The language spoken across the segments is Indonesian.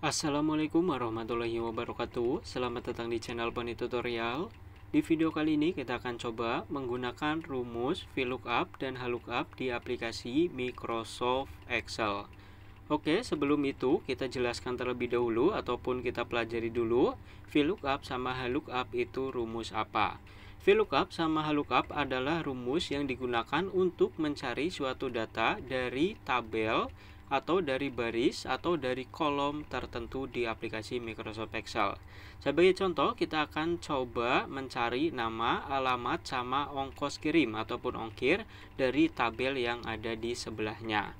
Assalamualaikum warahmatullahi wabarakatuh. Selamat datang di channel Poni Tutorial. Di video kali ini kita akan coba menggunakan rumus VLOOKUP dan HLOOKUP di aplikasi Microsoft Excel. Oke, sebelum itu kita jelaskan terlebih dahulu ataupun kita pelajari dulu VLOOKUP sama HLOOKUP itu rumus apa. VLOOKUP sama HLOOKUP adalah rumus yang digunakan untuk mencari suatu data dari tabel atau dari baris atau dari kolom tertentu di aplikasi Microsoft Excel. Sebagai contoh, kita akan coba mencari nama, alamat, sama ongkos kirim ataupun ongkir dari tabel yang ada di sebelahnya.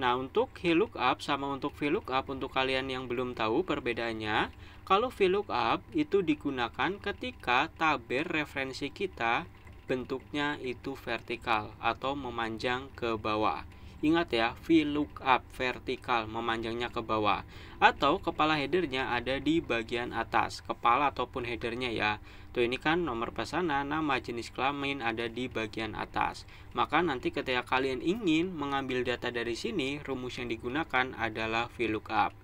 Nah, untuk VLOOKUP sama untuk VLOOKUP, untuk kalian yang belum tahu perbedaannya, kalau VLOOKUP itu digunakan ketika tabel referensi kita bentuknya itu vertikal atau memanjang ke bawah. Ingat ya, VLOOKUP vertikal, memanjangnya ke bawah. Atau kepala headernya ada di bagian atas, kepala ataupun headernya ya. Tuh, ini kan nomor pesanan, nama, jenis kelamin ada di bagian atas. Maka nanti ketika kalian ingin mengambil data dari sini, rumus yang digunakan adalah VLOOKUP.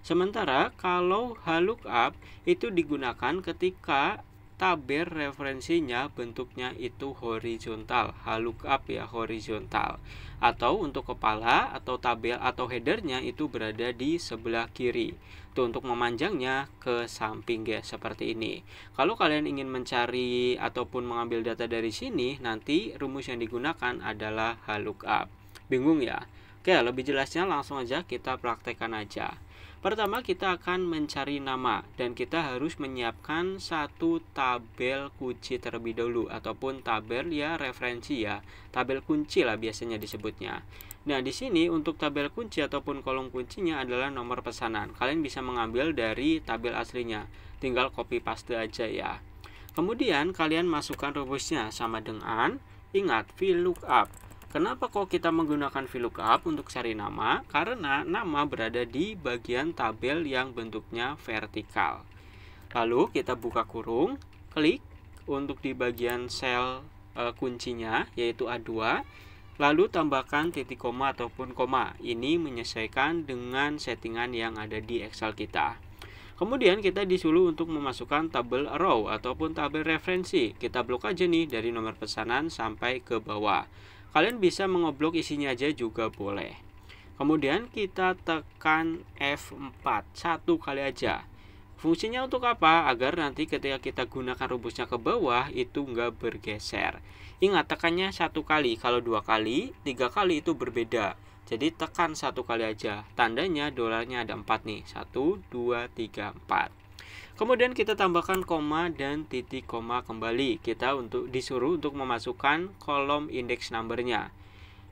Sementara kalau HLOOKUP itu digunakan ketika tabel referensinya bentuknya itu horizontal, HLOOKUP ya, horizontal. Atau untuk kepala atau tabel atau headernya itu berada di sebelah kiri. Tuh, untuk memanjangnya ke samping ya, seperti ini. Kalau kalian ingin mencari ataupun mengambil data dari sini, nanti rumus yang digunakan adalah HLOOKUP. Bingung ya? Oke, lebih jelasnya langsung aja kita praktekkan aja. Pertama, kita akan mencari nama dan kita harus menyiapkan satu tabel kunci terlebih dahulu ataupun tabel ya referensi ya, tabel kunci lah biasanya disebutnya. Nah, di sini untuk tabel kunci ataupun kolom kuncinya adalah nomor pesanan. Kalian bisa mengambil dari tabel aslinya, tinggal copy paste aja ya. Kemudian kalian masukkan rumusnya sama dengan, ingat, VLOOKUP. Kenapa kok kita menggunakan VLOOKUP untuk cari nama? Karena nama berada di bagian tabel yang bentuknya vertikal. Lalu kita buka kurung, klik untuk di bagian sel kuncinya yaitu A2. Lalu tambahkan titik koma ataupun koma. Ini menyesuaikan dengan settingan yang ada di Excel kita. Kemudian kita disuruh untuk memasukkan tabel row ataupun tabel referensi. Kita blok aja nih dari nomor pesanan sampai ke bawah. Kalian bisa mengoblok isinya aja juga boleh. Kemudian kita tekan F4 satu kali aja. Fungsinya untuk apa? Agar nanti ketika kita gunakan rumusnya ke bawah itu nggak bergeser. Ingat, tekannya satu kali. Kalau dua kali, tiga kali itu berbeda. Jadi tekan satu kali aja. Tandanya dolarnya ada 4 nih. 1, 2, 3, 4. Kemudian kita tambahkan koma dan titik koma kembali. Kita disuruh untuk memasukkan kolom index numbernya.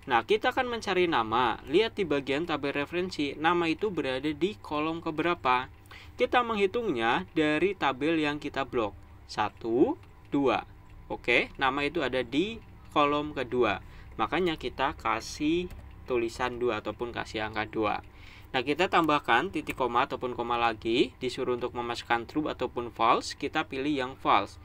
Nah, kita akan mencari nama. Lihat di bagian tabel referensi, nama itu berada di kolom keberapa. Kita menghitungnya dari tabel yang kita blok. 1, 2. Oke, nama itu ada di kolom kedua. Makanya kita kasih tulisan 2 ataupun kasih angka 2. Nah, kita tambahkan titik koma ataupun koma lagi, disuruh untuk memasukkan true ataupun false, kita pilih yang false.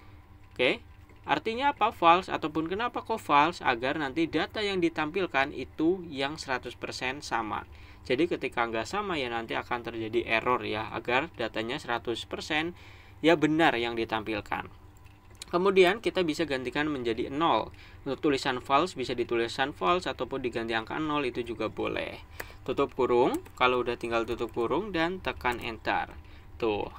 Oke, artinya apa false ataupun kenapa kok false? Agar nanti data yang ditampilkan itu yang 100% sama. Jadi ketika nggak sama ya nanti akan terjadi error ya, agar datanya 100% ya benar yang ditampilkan. Kemudian kita bisa gantikan menjadi 0. Untuk tulisan false bisa ditulisan false ataupun diganti angka 0 itu juga boleh. Tutup kurung, kalau udah tinggal tutup kurung dan tekan enter. Tuh,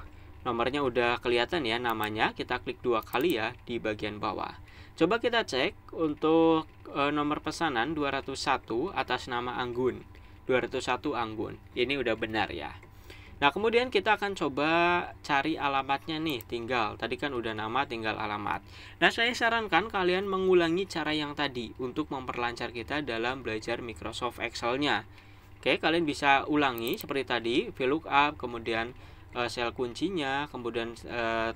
nomornya udah kelihatan ya namanya, kita klik 2 kali ya di bagian bawah. Coba kita cek untuk nomor pesanan 201 atas nama Anggun. 201 Anggun, ini udah benar ya. Nah, kemudian kita akan coba cari alamatnya nih, tadi kan udah nama, tinggal alamat. Nah, saya sarankan kalian mengulangi cara yang tadi untuk memperlancar kita dalam belajar Microsoft Excel-nya. Oke, kalian bisa ulangi seperti tadi, VLOOKUP, kemudian sel kuncinya, kemudian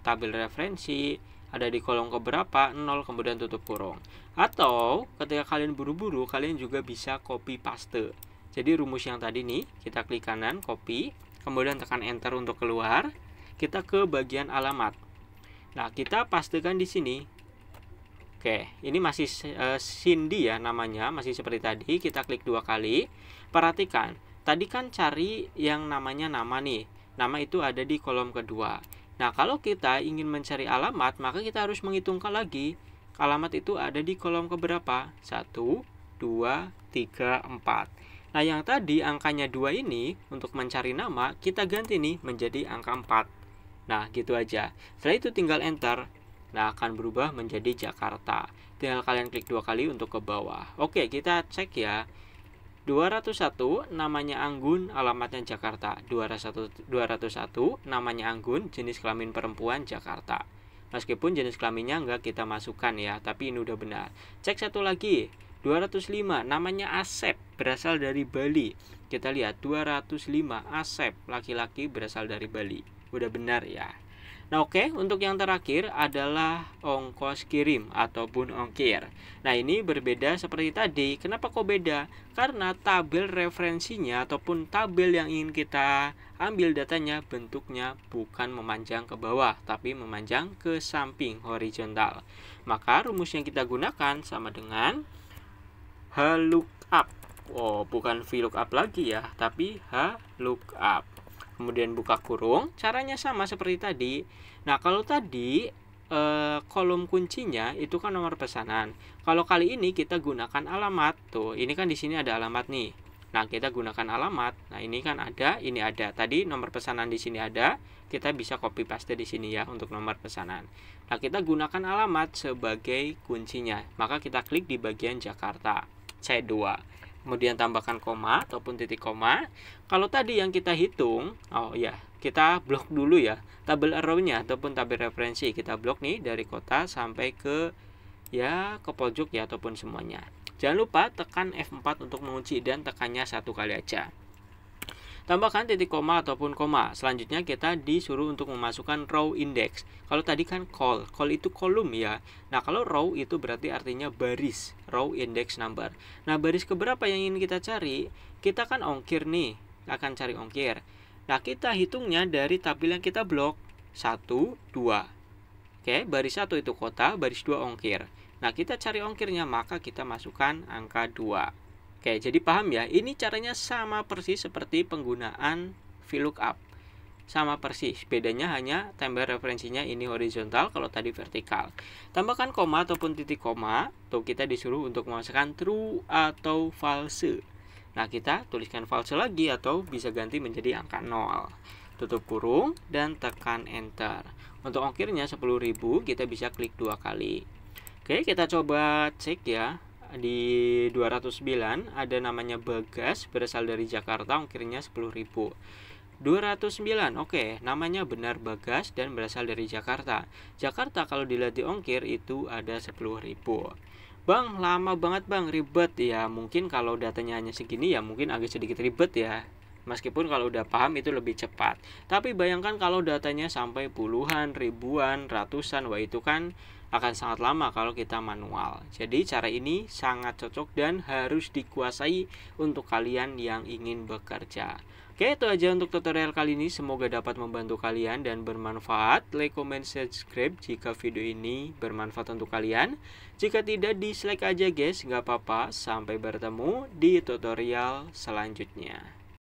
tabel referensi, ada di kolom keberapa, 0, kemudian tutup kurung. Atau ketika kalian buru-buru, kalian juga bisa copy paste. Jadi rumus yang tadi nih, kita klik kanan, copy, kemudian tekan enter untuk keluar, kita ke bagian alamat. Nah, kita pastekan di sini. Oke, ini masih Cindy ya namanya, masih seperti tadi. Kita klik 2 kali. Perhatikan, tadi kan cari yang namanya nama nih. nama itu ada di kolom kedua. Nah, kalau kita ingin mencari alamat, maka kita harus menghitungkan lagi. Alamat itu ada di kolom keberapa? 1, 2, 3, 4. Nah, yang tadi angkanya 2 ini, untuk mencari nama, kita ganti nih menjadi angka 4. Nah, gitu aja. Setelah itu tinggal enter. Nah, akan berubah menjadi Jakarta. Tinggal kalian klik 2 kali untuk ke bawah. Oke, kita cek ya. 201 namanya Anggun, alamatnya Jakarta. 201 namanya Anggun, jenis kelamin perempuan, Jakarta. Meskipun jenis kelaminnya enggak kita masukkan ya, tapi ini udah benar. Cek satu lagi. 205 namanya Asep, berasal dari Bali. Kita lihat 205 Asep, laki-laki berasal dari Bali. Udah benar ya. Nah, oke, untuk yang terakhir adalah ongkos kirim ataupun ongkir. Nah, ini berbeda seperti tadi. Kenapa kok beda? Karena tabel referensinya ataupun tabel yang ingin kita ambil datanya bentuknya bukan memanjang ke bawah, tapi memanjang ke samping horizontal. Maka rumus yang kita gunakan sama dengan HLOOKUP. Oh, bukan VLOOKUP lagi ya, tapi HLOOKUP. Kemudian buka kurung, caranya sama seperti tadi. Nah, kalau tadi kolom kuncinya itu kan nomor pesanan. Kalau kali ini kita gunakan alamat. Tuh, ini kan di sini ada alamat nih. Nah, kita gunakan alamat. Nah, ini kan ada, ini ada. Tadi nomor pesanan di sini ada, kita bisa copy paste di sini ya untuk nomor pesanan. Nah, kita gunakan alamat sebagai kuncinya. Maka kita klik di bagian Jakarta. C2. Kemudian tambahkan koma ataupun titik koma. Kalau tadi yang kita hitung, oh ya, kita blok dulu ya tabel arrow-nya ataupun tabel referensi. Kita blok nih dari kota sampai ke pojok ya ataupun semuanya. Jangan lupa tekan F4 untuk mengunci dan tekannya 1 kali aja. Tambahkan titik koma ataupun koma. Selanjutnya kita disuruh untuk memasukkan row index. Kalau tadi kan call itu kolom ya. Nah, kalau row itu berarti artinya baris, row index number. Nah, baris keberapa yang ingin kita cari? Kita kan ongkir nih, akan cari ongkir. Nah, kita hitungnya dari tabel yang kita blok 1, 2. Oke, baris 1 itu kota, baris 2 ongkir. Nah, kita cari ongkirnya, maka kita masukkan angka 2. Oke, jadi paham ya? Ini caranya sama persis seperti penggunaan VLOOKUP. Sama persis, bedanya hanya tabel referensinya ini horizontal, kalau tadi vertikal. Tambahkan koma ataupun titik koma, tuh kita disuruh untuk memasukkan true atau false. Nah, kita tuliskan false lagi atau bisa ganti menjadi angka 0. Tutup kurung dan tekan enter. Untuk ongkirnya 10.000, kita bisa klik 2 kali. Oke, kita coba cek ya. Di 209 ada namanya Bagas, berasal dari Jakarta, ongkirnya 10.000. 209, oke, namanya benar Bagas dan berasal dari Jakarta. Jakarta kalau dilihat di ongkir itu ada 10.000. Bang, lama banget bang, ribet ya. Mungkin kalau datanya hanya segini ya mungkin agak sedikit ribet ya. Meskipun kalau udah paham itu lebih cepat. Tapi bayangkan kalau datanya sampai puluhan, ribuan, ratusan, wah itu kan akan sangat lama kalau kita manual. Jadi cara ini sangat cocok dan harus dikuasai untuk kalian yang ingin bekerja. Oke, itu aja untuk tutorial kali ini. Semoga dapat membantu kalian dan bermanfaat. Like, comment, subscribe jika video ini bermanfaat untuk kalian. Jika tidak, dislike aja guys, nggak apa-apa. Sampai bertemu di tutorial selanjutnya.